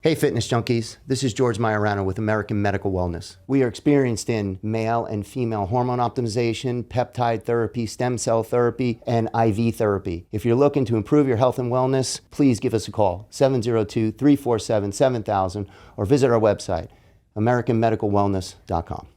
Hey fitness junkies, this is George Maiorano with American Medical Wellness. We are experienced in male and female hormone optimization, peptide therapy, stem cell therapy, and IV therapy. If you're looking to improve your health and wellness, please give us a call, 702-347-7000, or visit our website, americanmedicalwellness.com.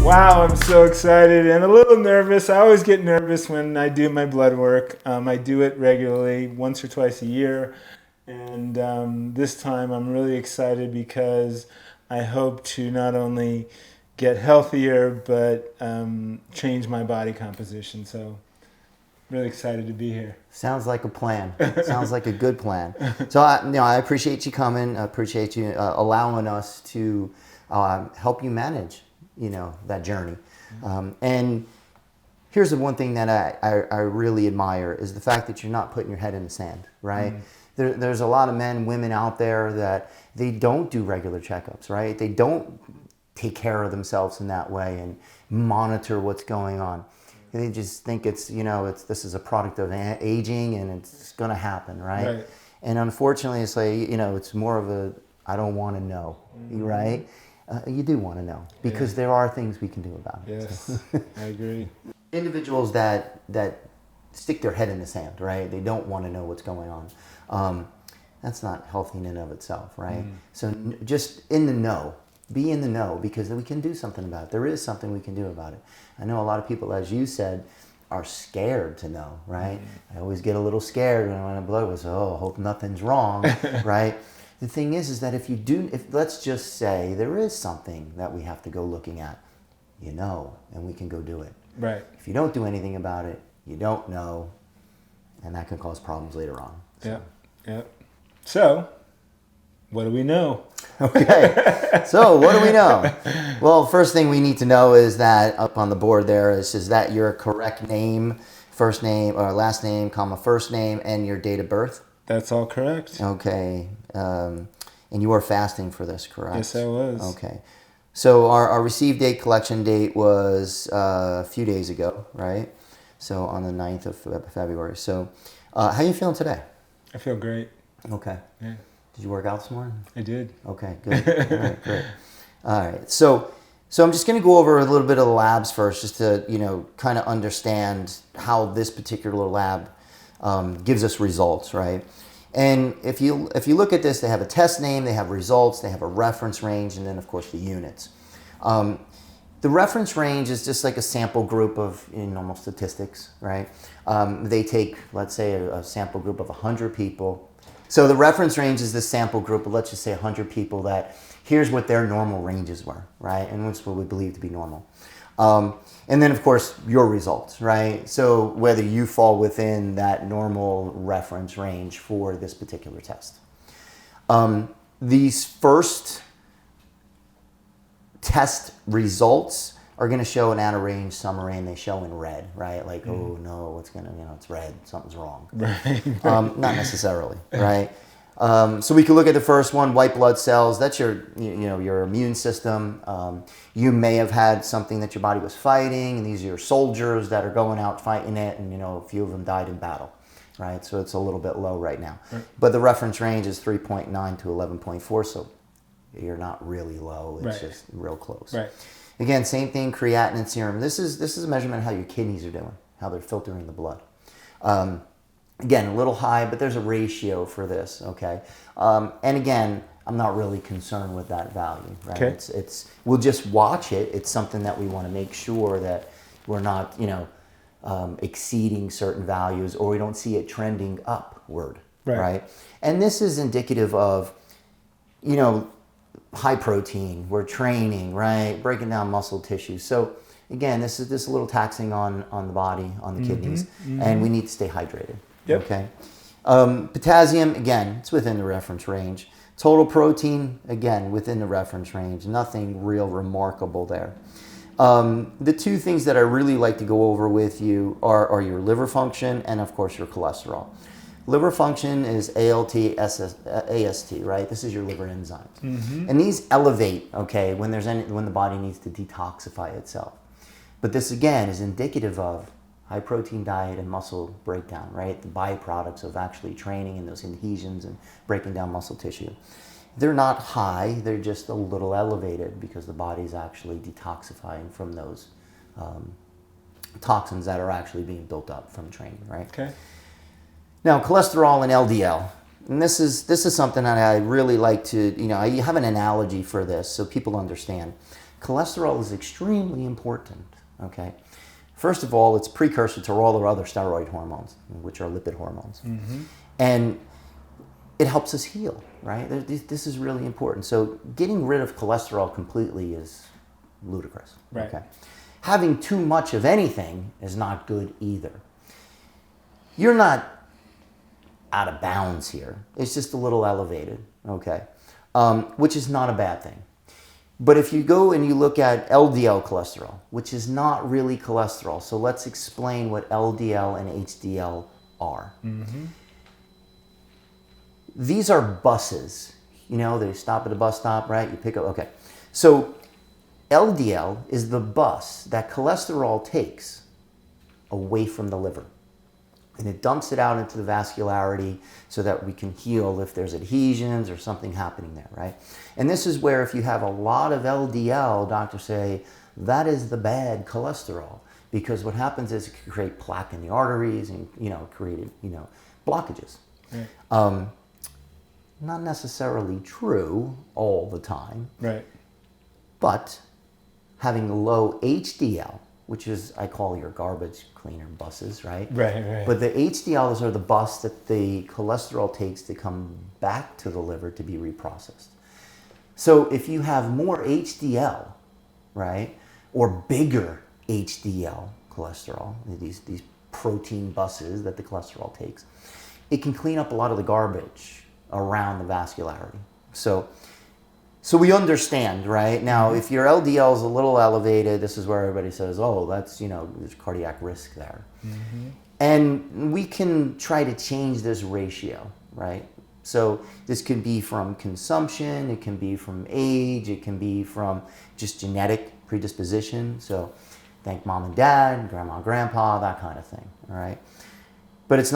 Wow, I'm so excited and a little nervous. I always get nervous when I do my blood work. I do it regularly, once or twice a year. And this time I'm really excited because I hope to not only get healthier, but change my body composition. So really excited to be here. Sounds like a plan. Sounds like a good plan. So I appreciate you coming. I appreciate you allowing us to help you manage that journey. And here's the one thing that I really admire is the fact that you're not putting your head in the sand, right? There's a lot of men, women out there that they don't do regular checkups, right? They don't take care of themselves in that way and monitor what's going on. They just think this is a product of aging and it's going to happen, right? And unfortunately, it's like, it's more of a, I don't want to know, right? You do want to know because there are things we can do about it. Yes, I agree. Individuals that stick their head in the sand, right? They don't want to know what's going on. That's not healthy in and of itself, right? So just in the know, be in the know because we can do something about it. There is something we can do about it. I know a lot of people, as you said, are scared to know, right? I always get a little scared when I blood was, I hope nothing's wrong, right? The thing is that if let's just say there is something that we have to go looking at, and we can go do it. Right. If you don't do anything about it, you don't know, and that can cause problems later on. Yeah. So, what do we know? Okay. So, what do we know? Well, first thing we need to know is that up on the board there is that your correct name, first name or last name, comma first name, and your date of birth. That's all correct. Okay. And you were fasting for this, correct? Yes, I was. Okay. So our receive date, collection date was a few days ago, right? So on the 9th of February. So how are you feeling today? I feel great. Okay. Yeah. Did you work out this morning? I did. Okay, good. All right, great. All right. So I'm just going to go over a little bit of the labs first just to, kind of understand how this particular lab gives us results, right? And if you look at this, they have a test name, they have results, they have a reference range, and then of course the units. The reference range is just like a sample group of normal statistics, right? They take, let's say, a sample group of 100 people. So the reference range is this sample group of, let's just say, 100 people that here's what their normal ranges were, right? And what's what we believe to be normal. And then, of course, your results, right? So whether you fall within that normal reference range for this particular test. These first test results are going to show an out of range summary, and they show in red, right? Like, oh no, what's going to, it's red, something's wrong. Right. Not necessarily, right? So we can look at the first one, white blood cells. That's your immune system. You may have had something that your body was fighting, and these are your soldiers that are going out fighting it, and a few of them died in battle, right? So it's a little bit low right now. Right. But the reference range is 3.9 to 11.4, so you're not really low. It's just real close. Right. Again, same thing, creatinine serum. This is a measurement of how your kidneys are doing, how they're filtering the blood. Again, a little high, but there's a ratio for this, okay? And again, I'm not really concerned with that value, right? Okay. We'll just watch it. It's something that we want to make sure that we're not, exceeding certain values, or we don't see it trending upward, right? And this is indicative of, high protein. We're training, right? Breaking down muscle tissue. So again, this is a little taxing on the body, on the kidneys, and we need to stay hydrated. Yep. Okay. Potassium, again, it's within the reference range. Total protein, again, within the reference range. Nothing real remarkable there. The two things that I really like to go over with you are your liver function and, of course, your cholesterol. Liver function is ALT, AST, right? This is your liver enzymes. Mm-hmm. And these elevate, okay, when the body needs to detoxify itself. But this, again, is indicative of high protein diet and muscle breakdown, right? The byproducts of actually training and those adhesions and breaking down muscle tissue. They're not high, they're just a little elevated because the body's actually detoxifying from those toxins that are actually being built up from training, right? Okay. Now, cholesterol and LDL, and this is something that I really like to, I have an analogy for this so people understand. Cholesterol is extremely important, okay? First of all, it's precursor to all the other steroid hormones, which are lipid hormones. Mm-hmm. And it helps us heal, right? This is really important. So getting rid of cholesterol completely is ludicrous, right. Okay? Having too much of anything is not good either. You're not out of bounds here. It's just a little elevated, okay? Which is not a bad thing. But if you go and you look at LDL cholesterol, which is not really cholesterol, so let's explain what LDL and HDL are. Mm-hmm. These are buses. They stop at a bus stop, right? You pick up, okay. So LDL is the bus that cholesterol takes away from the liver. And it dumps it out into the vascularity so that we can heal if there's adhesions or something happening there, right? And this is where if you have a lot of LDL, doctors say that is the bad cholesterol, because what happens is it can create plaque in the arteries and, create, blockages. Right. Not necessarily true all the time. Right. But having low HDL, which is, I call your garbage cleaner buses, right? Right. But the HDLs are the bus that the cholesterol takes to come back to the liver to be reprocessed. So if you have more HDL, right, or bigger HDL cholesterol, these protein buses that the cholesterol takes, it can clean up a lot of the garbage around the vascularity. So we understand, right? Now, if your LDL is a little elevated, this is where everybody says, oh, that's, there's cardiac risk there. Mm-hmm. And we can try to change this ratio, right? So this can be from consumption, it can be from age, it can be from just genetic predisposition. So thank mom and dad, grandma and grandpa, that kind of thing, all right? But it's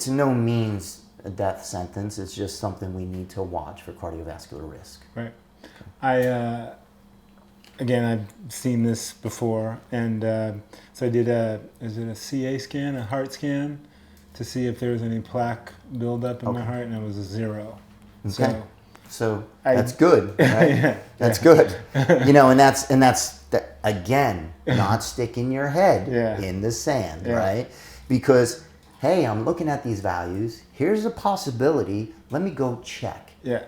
no means a death sentence. It's just something we need to watch for cardiovascular risk. Right. I've seen this before, and so I did a CA scan, a heart scan, to see if there was any plaque buildup in my heart, and it was a 0. Okay. So that's good, right? Yeah, that's good. And that's again, not sticking your head in the sand, right? Because hey, I'm looking at these values. Here's a possibility. Let me go check. Yeah.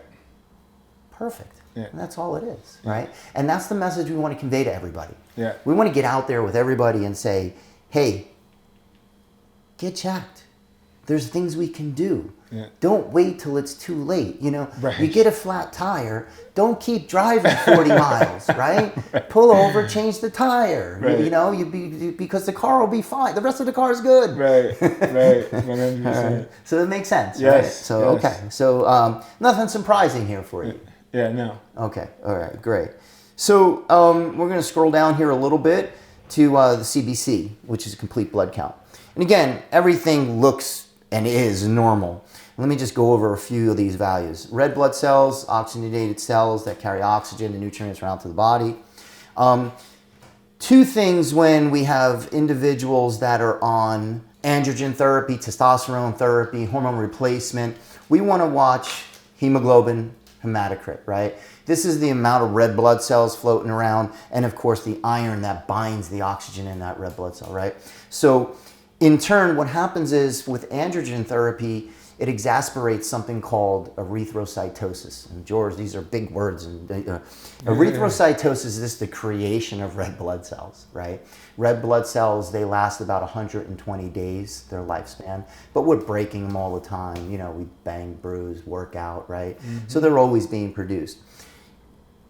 Perfect. Yeah. And that's all it is, right? And that's the message we want to convey to everybody. Yeah. We want to get out there with everybody and say, hey, get checked. There's things we can do. Yeah. Don't wait till it's too late. Right. You get a flat tire, don't keep driving 40 miles, right? Pull over, change the tire. Right. Because the car will be fine. The rest of the car is good. Right. 100%. So it makes sense, yes. right? So, yes. Okay. So nothing surprising here for you. Yeah, no. Okay. All right. Great. So we're going to scroll down here a little bit to the CBC, which is a complete blood count. And again, everything looks and is normal. Let me just go over a few of these values. Red blood cells, oxygenated cells that carry oxygen and nutrients around to the body. Two things when we have individuals that are on androgen therapy, testosterone therapy, hormone replacement, we want to watch hemoglobin, hematocrit, right? This is the amount of red blood cells floating around, and of course the iron that binds the oxygen in that red blood cell, right? So in turn, what happens is with androgen therapy, it exacerbates something called erythrocytosis. And George, these are big words. And erythrocytosis is just the creation of red blood cells, right? Red blood cells, they last about 120 days, their lifespan, but we're breaking them all the time. You know, we bang, bruise, work out, right? So they're always being produced.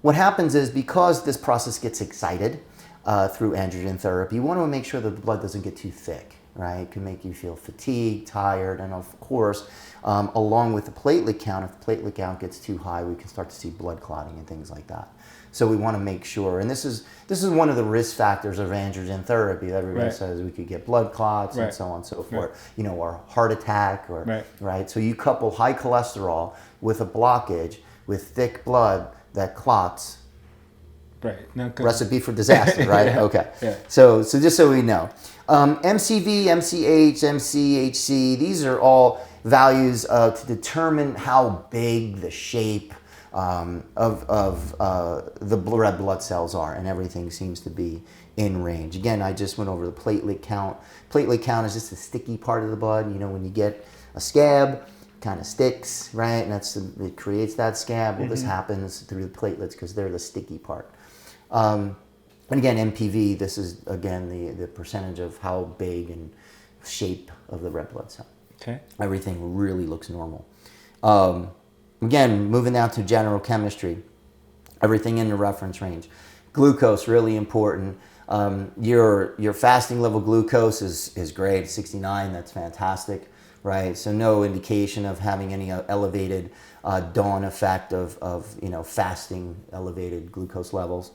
What happens is, because this process gets excited through androgen therapy, you want to make sure that the blood doesn't get too thick. Right? It can make you feel fatigued, tired, and of course, along with the platelet count, if the platelet count gets too high, we can start to see blood clotting and things like that. So we want to make sure, and this is one of the risk factors of androgen therapy. Everybody says we could get blood clots and so on and so forth, you know, or heart attack, or right. So you couple high cholesterol with a blockage with thick blood that clots. Right. No, recipe for disaster, right? Okay. Yeah. So just so we know. MCV, MCH, MCHC, these are all values to determine how big the shape of the red blood cells are, and everything seems to be in range. Again, I just went over the platelet count. Platelet count is just the sticky part of the blood. You know, when you get a scab, it kind of sticks, right? And it creates that scab. Well, this happens through the platelets because they're the sticky part. And again, MPV, this is, again, the percentage of how big and shape of the red blood cell. Okay. Everything really looks normal. Again, moving down to general chemistry, everything in the reference range. Glucose, really important. Your fasting level glucose is great, 69, that's fantastic, right? So no indication of having any elevated dawn effect of fasting elevated glucose levels.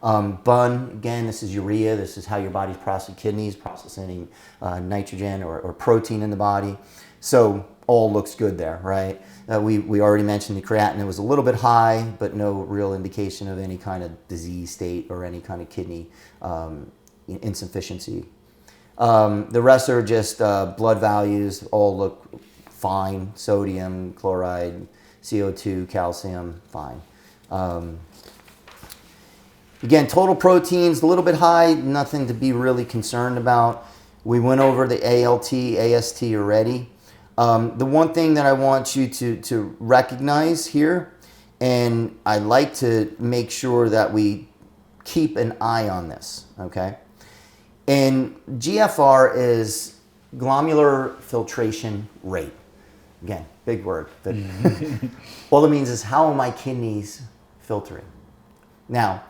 BUN, again, this is urea. This is how your body's processing nitrogen or protein in the body. So all looks good there, right? We already mentioned the creatinine was a little bit high, but no real indication of any kind of disease state or any kind of kidney insufficiency. The rest are just blood values, all look fine. Sodium, chloride, CO2, calcium, fine. Again, total proteins, a little bit high, nothing to be really concerned about. We went over the ALT, AST already. The one thing that I want you to recognize here, and I like to make sure that we keep an eye on this, okay? And GFR is glomerular filtration rate. Again, big word, but all it means is how are my kidneys filtering? Now,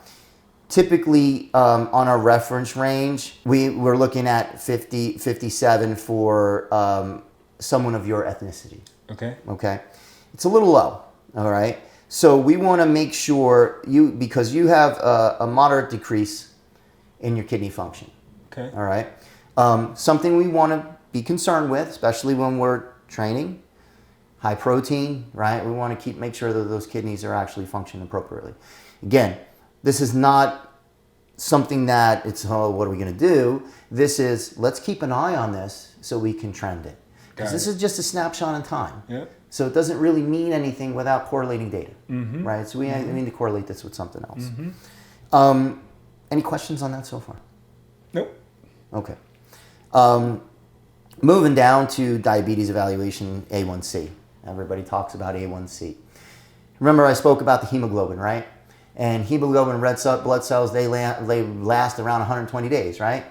typically on our reference range, we're looking at 50, 57 for someone of your ethnicity. Okay. Okay. It's a little low. All right. So we want to make sure because you have a moderate decrease in your kidney function. Okay. All right. Something we want to be concerned with, especially when we're training, high protein, right? We want to make sure that those kidneys are actually functioning appropriately. Again, this is not something that it's, oh, what are we going to do? This is, let's keep an eye on this so we can trend it. Because this is just a snapshot in time. Yep. So it doesn't really mean anything without correlating data, right? So we need to correlate this with something else. Any questions on that so far? Nope. Okay. Moving down to diabetes evaluation, A1C. Everybody talks about A1C. Remember I spoke about the hemoglobin, right? And hemoglobin red blood cells, they last around 120 days, right?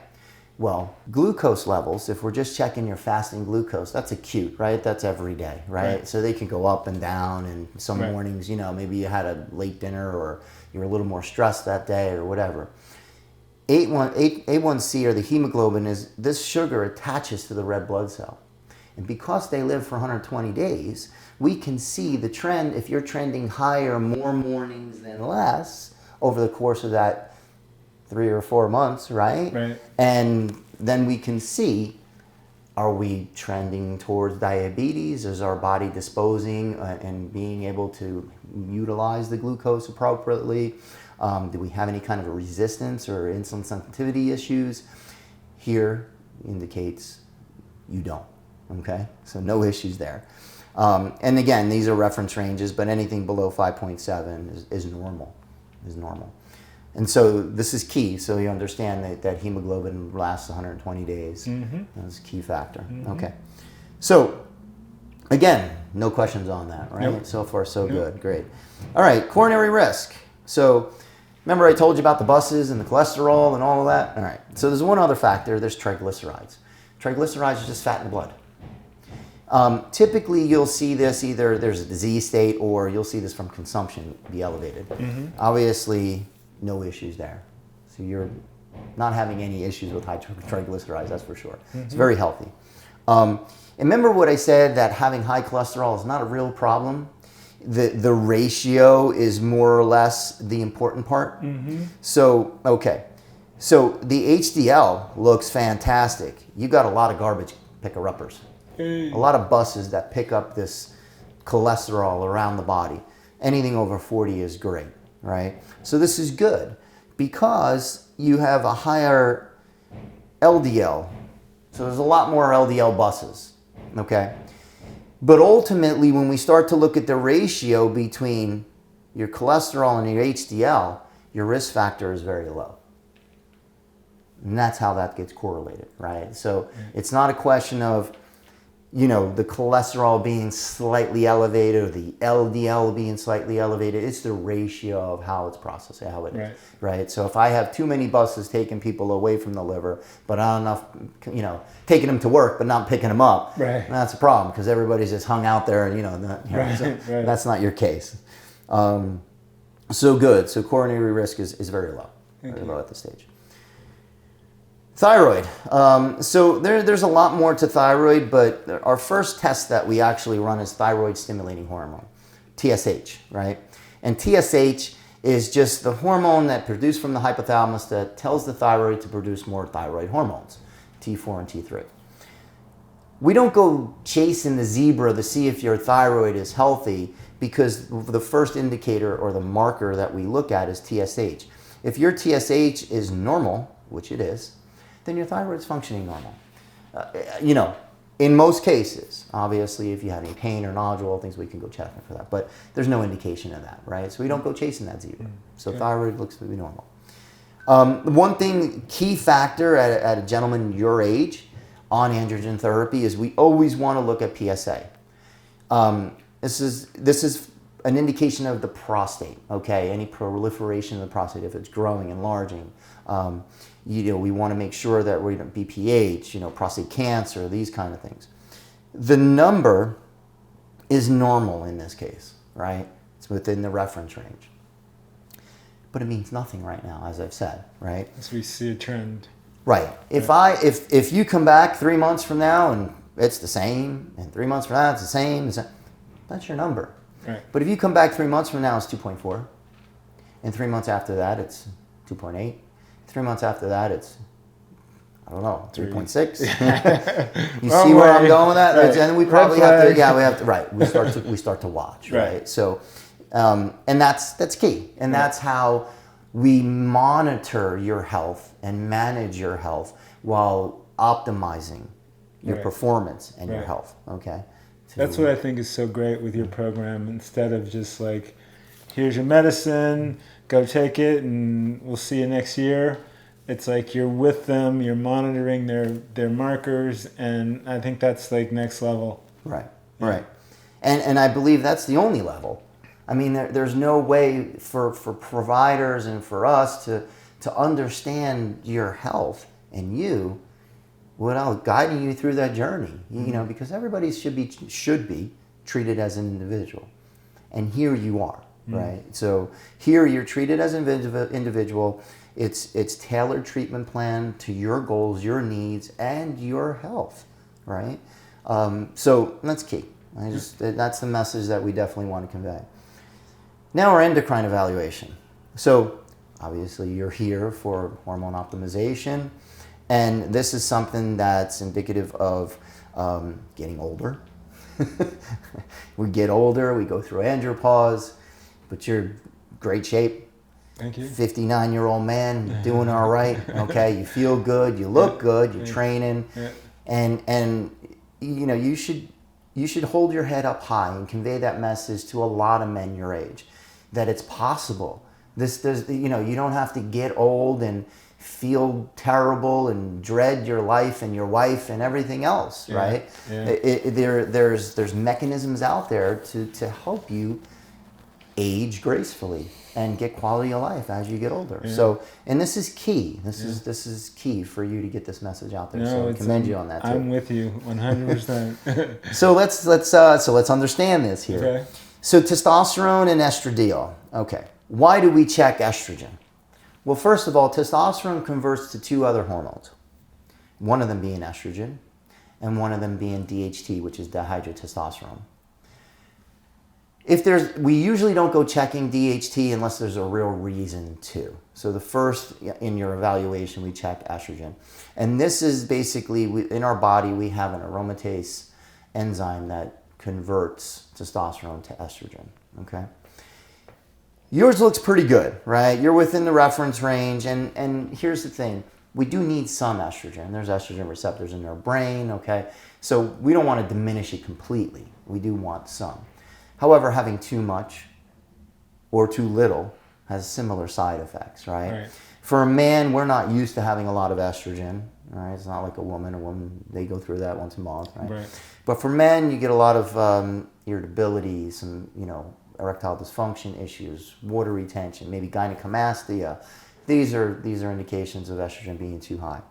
Well, glucose levels, if we're just checking your fasting glucose, that's acute, right? That's every day, right? So they can go up and down, and some mornings, maybe you had a late dinner or you were a little more stressed that day or whatever. A1C, or the hemoglobin, is this sugar attaches to the red blood cell. And because they live for 120 days, we can see the trend. If you're trending higher more mornings than less over the course of that 3 or 4 months, right? Right. And then we can see, are we trending towards diabetes? Is our body disposing and being able to utilize the glucose appropriately? Do we have any kind of a resistance or insulin sensitivity issues? Here indicates you don't, okay? So no issues there. And again, these are reference ranges, but anything below 5.7 is normal, And so this is key, so you understand that hemoglobin lasts 120 days. That's a key factor. Okay. So Again, no questions on that, right? Nope. So far, so good. Great. All right, coronary risk. So remember I told you about the buses and the cholesterol and all of that? All right. So there's one other factor. There's triglycerides. Triglycerides are just fat in the blood. Typically, you'll see this either there's a disease state or you'll see this from consumption be elevated. Obviously, no issues there. So you're not having any issues with high triglycerides, that's for sure. It's very healthy. And remember what I said, that having high cholesterol is not a real problem? The ratio is more or less the important part. So, okay. So the HDL looks fantastic. You got a lot of garbage picker-uppers. A lot of buses that pick up this cholesterol around the body. Anything over 40 is great, right? So this is good because you have a higher LDL. So there's a lot more LDL buses, okay? But ultimately, when we start to look at the ratio between your cholesterol and your HDL, your risk factor is very low. And that's how that gets correlated, right? So it's not a question of, you know, the cholesterol being slightly elevated or the LDL being slightly elevated. It's the ratio of how it's processed, how it is, right? So if I have too many buses taking people away from the liver, but not enough, you know, taking them to work, but not picking them up, that's a problem because everybody's just hung out there and, that's not your case. So good. So coronary risk is very low, low at this stage. Thyroid. So there's a lot more to thyroid, but our first test that we actually run is thyroid stimulating hormone, TSH, right? And TSH is just the hormone that produced from the hypothalamus that tells the thyroid to produce more thyroid hormones, T4 and T3. We don't go chasing the zebra to see if your thyroid is healthy because the first indicator or the marker that we look at is TSH. If your TSH is normal, which it is, then your thyroid's functioning normal. In most cases, obviously, if you have any pain or nodule, things, we can go check for that. But there's no indication of that, right? So we don't go chasing that zebra. So thyroid looks to be normal. One thing, key factor at a gentleman your age on androgen therapy is we always want to look at PSA. This is an indication of the prostate, okay? Any proliferation of the prostate, if it's growing, enlarging. We want to make sure that we don't BPH, prostate cancer, these kind of things. The number is normal in this case, right? It's within the reference range. But it means nothing right now, as I've said, right? As we see a trend. Right. If you come back 3 months from now and it's the same, and 3 months from now it's the same, that's your number. Right. But if you come back 3 months from now, it's 2.4. And 3 months after that, it's 2.8. 3 months after that, it's, 3.6. You see where I'm going with that? Right. And then we probably have to, right. We start to watch, right? So, and that's key. And that's how we monitor your health and manage your health while optimizing your performance and your health, okay? That's what I think is so great with your program. Instead of just like, here's your medicine, go take it, and we'll see you next year. It's like you're with them, you're monitoring their markers, and I think that's like next level. Right. And I believe that's the only level. I mean, there's no way for providers and for us to understand your health and you without guiding you through that journey, because everybody should be treated as an individual. And here you are, right? So here you're treated as an individual. It's tailored treatment plan to your goals, your needs, and your health, right? So that's key. That's the message that we definitely want to convey. Now our endocrine evaluation. So obviously you're here for hormone optimization. And this is something that's indicative of getting older. We get older, we go through andropause, but you're great shape. Thank you. 59-year-old man, doing all right. Okay, you feel good, you look good, you're training, and you should hold your head up high and convey that message to a lot of men your age, that it's possible. You don't have to get old and feel terrible and dread your life and your wife and everything else, right? Yeah. There's mechanisms out there to help you age gracefully and get quality of life as you get older. Yeah. So, and this is key. This is key for you to get this message out there. So I commend you on that too. I'm with you 100%. So let's understand this here. Okay. So testosterone and estradiol. Okay. Why do we check estrogen? Well, first of all, testosterone converts to two other hormones. One of them being estrogen and one of them being DHT, which is dihydrotestosterone. We usually don't go checking DHT unless there's a real reason to. So the first in your evaluation, we check estrogen. And this is basically, in our body, we have an aromatase enzyme that converts testosterone to estrogen, okay? Yours looks pretty good, right? You're within the reference range, and here's the thing. We do need some estrogen. There's estrogen receptors in our brain, okay? So we don't want to diminish it completely. We do want some. However, having too much or too little has similar side effects, right? For a man, we're not used to having a lot of estrogen, right? It's not like a woman. A woman, they go through that once a month, right? But for men, you get a lot of irritability, some, erectile dysfunction issues, water retention, maybe gynecomastia. These are indications of estrogen being too high.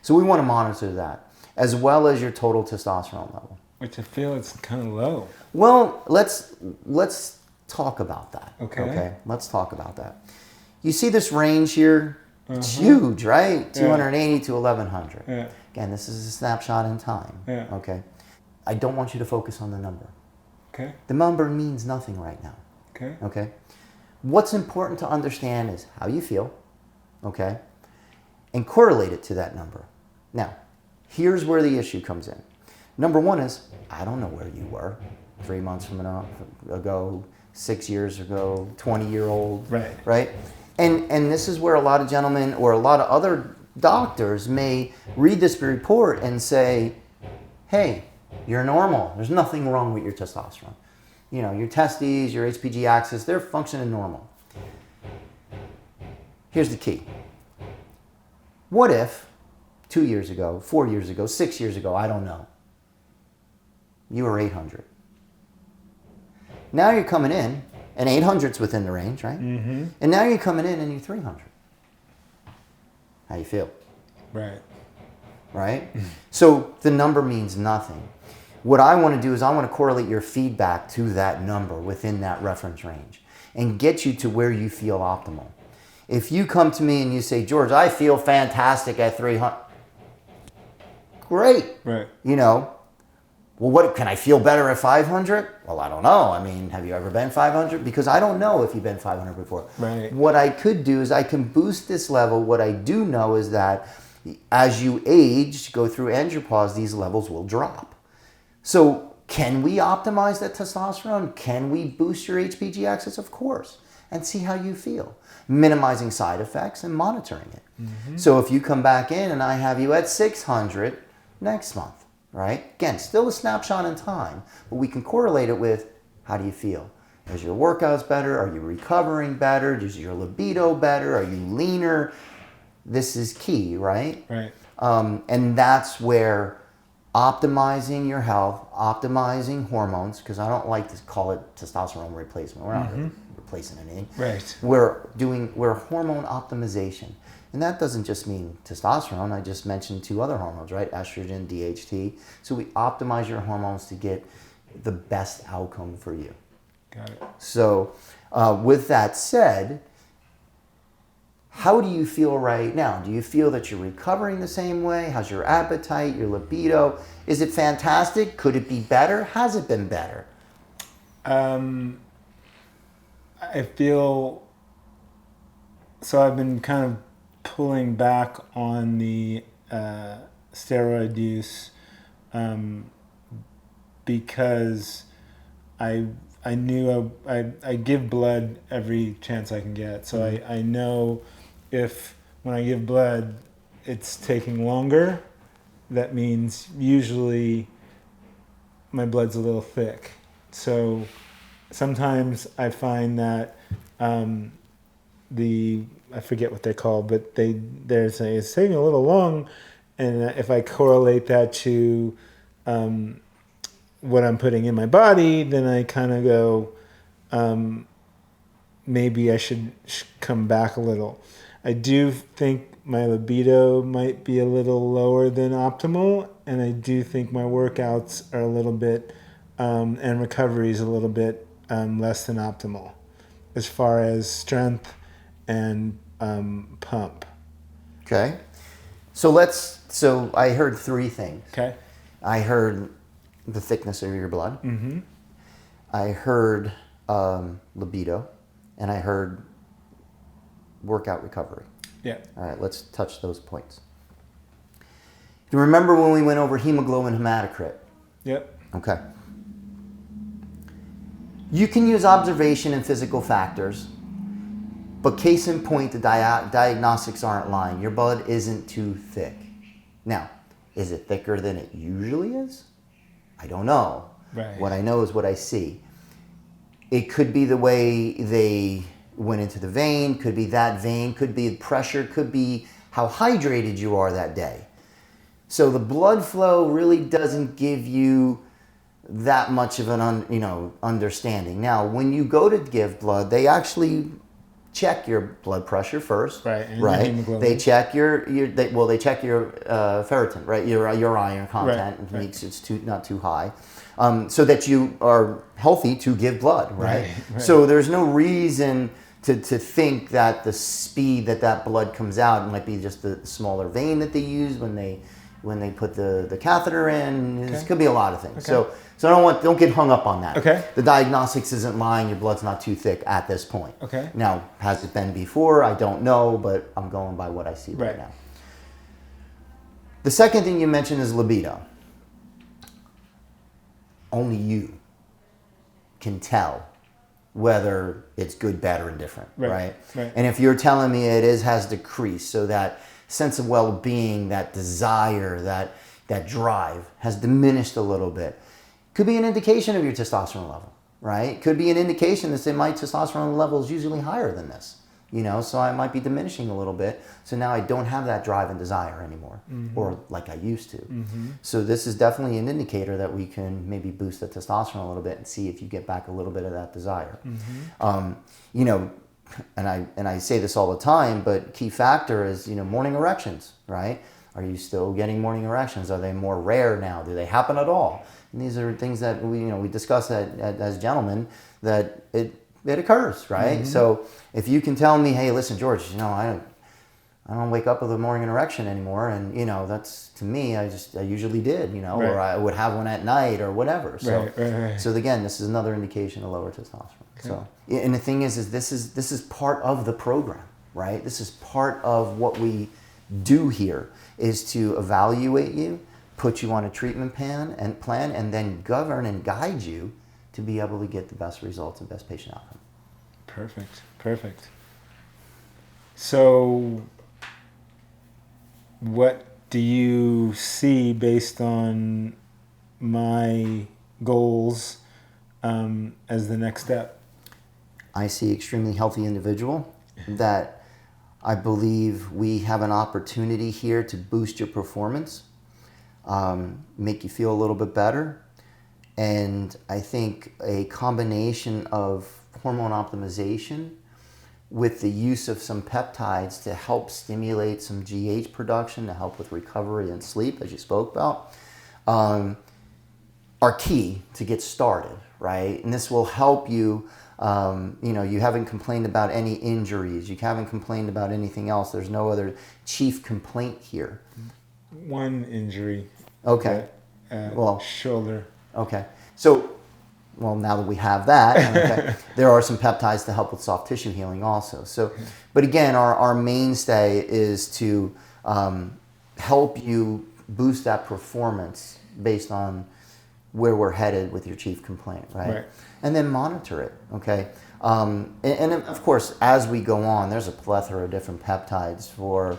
So we want to monitor that, as well as your total testosterone level. Which I feel it's kind of low. Well, let's talk about that. Okay. Let's talk about that. You see this range here? It's huge, right? 280 to 1100. Yeah. Again, this is a snapshot in time. Yeah. Okay. I don't want you to focus on the number. Okay. The number means nothing right now. Okay. Okay. What's important to understand is how you feel, okay, and correlate it to that number. Now, here's where the issue comes in. Number one is, I don't know where you were 3 months ago, 6 years ago, 20-year-old. Right? And this is where a lot of gentlemen or a lot of other doctors may read this report and say, hey, you're normal. There's nothing wrong with your testosterone. Your testes, your HPG axis, they're functioning normal. Here's the key. What if 2 years ago, 4 years ago, 6 years ago, I don't know, you were 800. Now you're coming in, and 800's within the range, right? Mm-hmm. And now you're coming in and you're 300. How you feel? Right? So the number means nothing. What I want to do is I want to correlate your feedback to that number within that reference range and get you to where you feel optimal. If you come to me and you say, George, I feel fantastic at 300. Great. Right. Well, what can I feel better at 500? Well, I don't know. I mean, have you ever been 500? Because I don't know if you've been 500 before. Right. What I could do is I can boost this level. What I do know is that as you age, go through andropause, these levels will drop. So can we optimize that testosterone? Can we boost your HPG axis? Of course. And see how you feel. Minimizing side effects and monitoring it. Mm-hmm. So if you come back in and I have you at 600 next month, right? Again, still a snapshot in time, but we can correlate it with how do you feel? Is your workouts better? Are you recovering better? Is your libido better? Are you leaner? This is key, right? Right. And that's where optimizing your health, optimizing hormones, because I don't like to call it testosterone replacement. We're not really replacing anything. Right. We're hormone optimization. And that doesn't just mean testosterone. I just mentioned two other hormones, right? Estrogen, DHT. So we optimize your hormones to get the best outcome for you. Got it. So with that said, how do you feel right now? Do you feel that you're recovering the same way? How's your appetite, your libido? Is it fantastic? Could it be better? Has it been better? I feel... So I've been kind of pulling back on the steroid use because I knew I give blood every chance I can get. So I know if when I give blood it's taking longer, that means usually my blood's a little thick. So sometimes I find that the I forget what they're called, but they're saying it's taking a little long, and if I correlate that to what I'm putting in my body, then I kind of go, maybe I should come back a little. I do think my libido might be a little lower than optimal, and I do think my workouts are a little bit, and recovery is a little bit less than optimal as far as strength and pump. Okay. So I heard three things. Okay. I heard the thickness of your blood. Mm-hmm. I heard libido, and I heard workout recovery. Yeah. All right, let's touch those points. You remember when we went over hemoglobin hematocrit? Yep. Okay. You can use observation and physical factors, but case in point, the diagnostics aren't lying. Your blood isn't too thick. Now, is it thicker than it usually is? I don't know. Right. What I know is what I see. It could be the way they went into the vein, could be that vein, could be pressure, could be how hydrated you are that day. So the blood flow really doesn't give you that much of an understanding. Now, when you go to give blood, they actually check your blood pressure first. Right. And right. hemoglobin. They check they check your ferritin, right? Your iron content, Right. to make sure it's not too high, so that you are healthy to give blood, right? Right. So there's no reason to think that the speed that blood comes out might be just the smaller vein that they use when they put the catheter in. Okay. This could be a lot of things. Okay. So don't get hung up on that. Okay. The diagnostics isn't lying. Your blood's not too thick at this point. Okay. Now, has it been before? I don't know, but I'm going by what I see right now. The second thing you mentioned is libido. Only you can tell whether it's good, bad, or indifferent, right? And if you're telling me it has decreased, so that sense of well-being, that desire, that drive has diminished a little bit, could be an indication of your testosterone level, right? Could be an indication that say my testosterone level is usually higher than this, so I might be diminishing a little bit. So now I don't have that drive and desire anymore, or like I used to. Mm-hmm. So this is definitely an indicator that we can maybe boost the testosterone a little bit and see if you get back a little bit of that desire. Mm-hmm. And I say this all the time, but key factor is, morning erections, right? Are you still getting morning erections? Are they more rare now? Do they happen at all? And these are things that we discuss as gentlemen, that it occurs, right? Mm-hmm. So if you can tell me, hey, listen, George, I don't wake up with a morning erection anymore, and that's, to me, I usually did, right. or I would have one at night or whatever. So right. So again, this is another indication of lower testosterone. Okay. So, and the thing is this is part of the program, right? This is part of what we do here, is to evaluate you, put you on a treatment plan, and then govern and guide you to be able to get the best results and best patient outcome. Perfect. So, what do you see based on my goals as the next step? I see extremely healthy individual that I believe we have an opportunity here to boost your performance, make you feel a little bit better. And I think a combination of hormone optimization with the use of some peptides to help stimulate some GH production to help with recovery and sleep, as you spoke about, are key to get started, right? And this will help you. You haven't complained about any injuries. You haven't complained about anything else. There's no other chief complaint here. One injury. Okay. Shoulder. Okay. So, now that we have that, there are some peptides to help with soft tissue healing also. So, but again, our mainstay is to help you boost that performance based on where we're headed with your chief complaint, right? And then monitor it, okay? And of course, as we go on, there's a plethora of different peptides for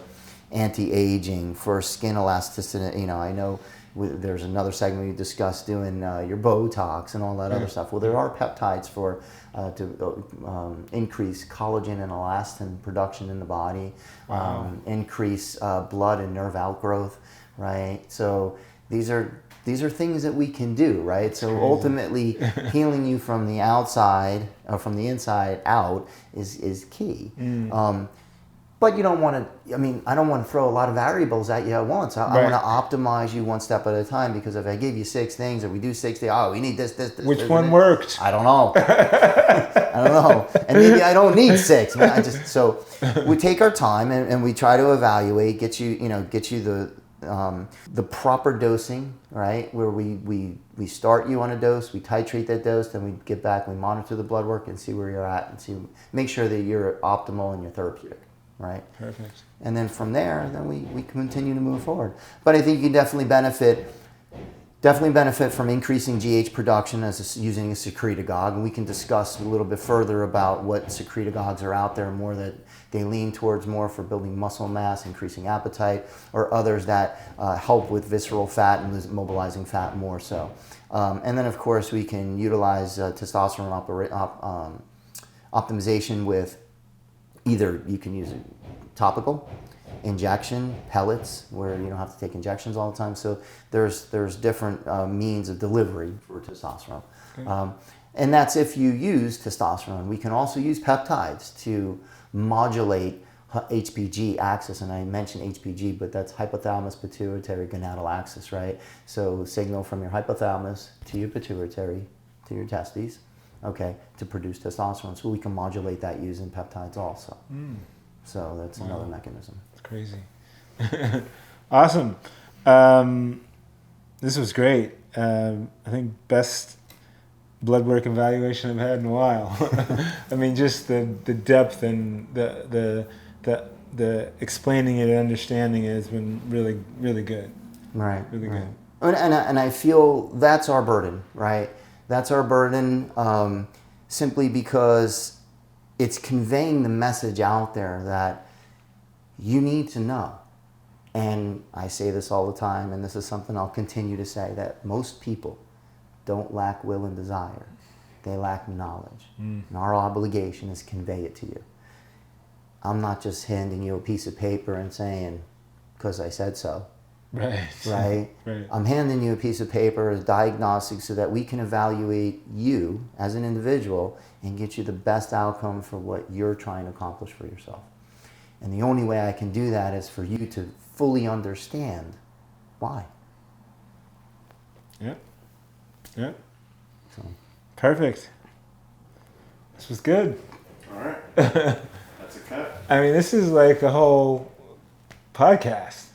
anti-aging, for skin elasticity. You know, I know there's another segment we discussed doing your Botox and all that other stuff. Well, there are peptides for to increase collagen and elastin production in the body, increase blood and nerve outgrowth, right? So these are things that we can do, right? So ultimately, healing you from the outside or from the inside out is key. But you don't want to, I mean, I don't want to throw a lot of variables at you at once. I want to optimize you one step at a time, because if I give you 6 things, or we do 6 things, we need this. Which one worked? I don't know. I don't know. And maybe I don't need 6. Man. So we take our time and we try to evaluate, get you the proper dosing, right? Where we start you on a dose, we titrate that dose, then we get back, we monitor the blood work and see where you're at, and make sure that you're optimal and you're therapeutic. Right. Perfect. And then from there, then we continue to move forward. But I think you can definitely benefit from increasing GH production using a secretagogue, and we can discuss a little bit further about what secretagogues are out there, more that they lean towards more for building muscle mass, increasing appetite, or others that help with visceral fat and mobilizing fat more so. And then of course we can utilize testosterone optimization with either you can use a topical, injection, pellets, where you don't have to take injections all the time. So there's different means of delivery for testosterone. Okay. And that's if you use testosterone. We can also use peptides to modulate HPG axis, and I mentioned HPG, but that's hypothalamus pituitary gonadal axis, right? So signal from your hypothalamus to your pituitary to your testes, okay, to produce testosterone. So we can modulate that using peptides also. So that's another mechanism. It's crazy. Awesome. This was great. I think best blood work evaluation I've had in a while. I mean, just the depth and the explaining it and understanding it has been really, really good. Right. Really good. And I feel that's our burden, right? That's our burden, simply because it's conveying the message out there that you need to know. And I say this all the time, and this is something I'll continue to say, that most people don't lack will and desire. They lack knowledge. And our obligation is to convey it to you. I'm not just handing you a piece of paper and saying, because I said so. Right. Right? I'm handing you a piece of paper as diagnostic so that we can evaluate you as an individual and get you the best outcome for what you're trying to accomplish for yourself. And the only way I can do that is for you to fully understand why. Yep. So. Perfect. This was good. All right. That's a cut. I mean, this is like a whole podcast.